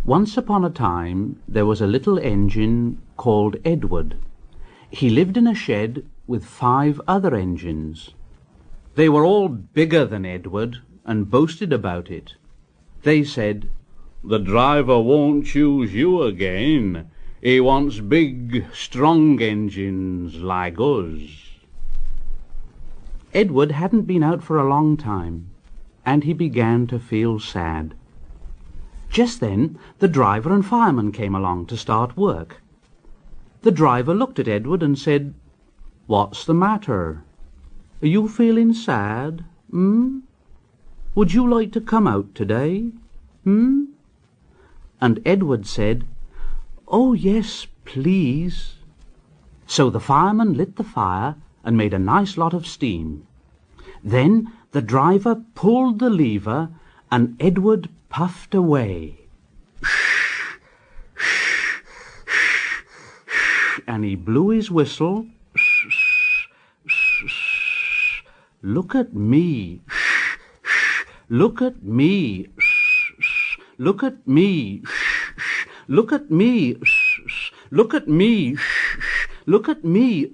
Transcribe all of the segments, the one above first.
Once upon a time there was a little engine called Edward. He lived in a shed with 5 other engines. They were all bigger than Edward and boasted about it. They said, "The driver won't choose you again. He wants big, strong engines like us." Edward hadn't been out for a long time, and he began to feel sad. Just then the driver and fireman came along to start work. The driver looked at Edward and said, "What's the matter? Are you feeling sad? Would you like to come out today? And Edward said, "Oh, yes, please." So the fireman lit the fire and made a nice lot of steam. Then the driver pulled the lever and Edward puffed away. And he blew his whistle. "Look at me. Look at me. Look at me. Look at me. Look at me. Look at me."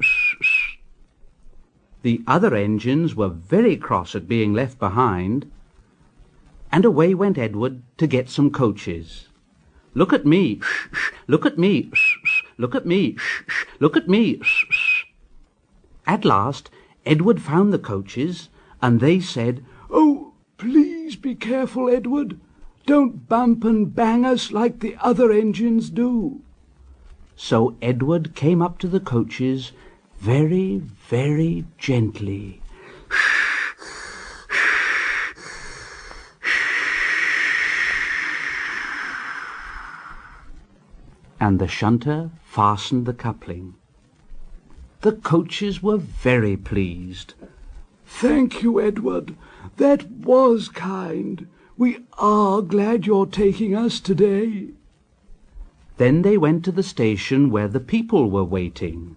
The other engines were very cross at being left behind, and away went Edward to get some coaches. "Look at me. Look at me. Look at me. Look at me." At last Edward found the coaches, and they said, "Oh, please be careful, Edward. Don't bump and bang us like the other engines do." So Edward came up to the coaches very, very gently. And the shunter fastened the coupling. The coaches were very pleased. "Thank you, Edward. That was kind. We are glad you're taking us today." Then they went to the station where the people were waiting.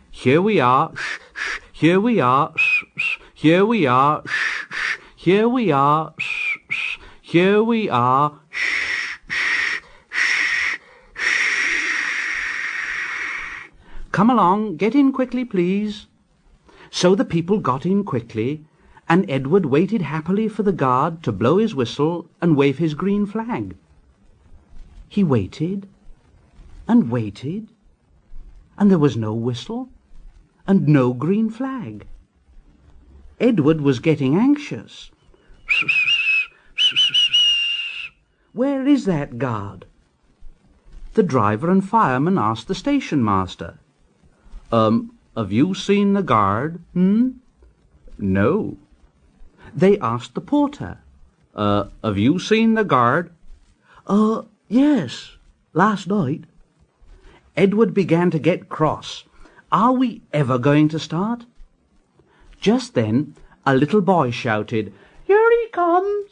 "Here we are, here we are, here we are, here we are, here we are." "Come along, get in quickly, please." So the people got in quickly, and Edward waited happily for the guard to blow his whistle and wave his green flag. He waited and waited, and there was no whistle and no green flag. Edward was getting anxious. "Where is that guard?" The driver and fireman asked the station master. Have you seen the guard? No." They asked the porter. Have you seen the guard? Yes, last night." Edward began to get cross. Are we ever going to start? Just then a little boy shouted, "Here he comes!"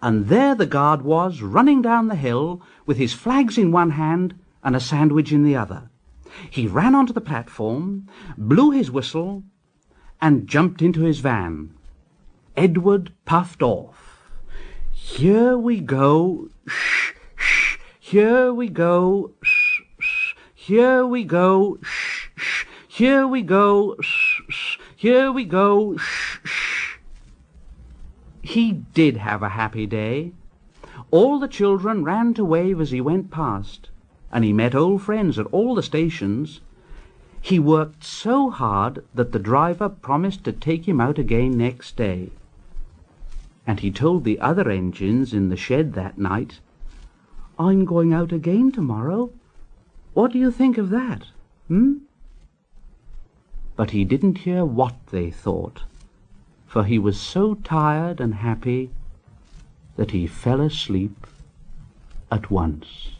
And there the guard was, running down the hill with his flags in one hand and a sandwich in the other. He ran onto the platform, blew his whistle, and jumped into his van. Edward puffed off. "Here we go, shh, shh, here we go, shh, shh, here we go, shh, shh, here we go, shh, shh, here we go, shh, shh." He did have a happy day. All the children ran to wave as he went past, and he met old friends at all the stations. He worked so hard that the driver promised to take him out again next day. And he told the other engines in the shed that night, "I'm going out again tomorrow. What do you think of that? But he didn't hear what they thought, for he was so tired and happy that he fell asleep at once.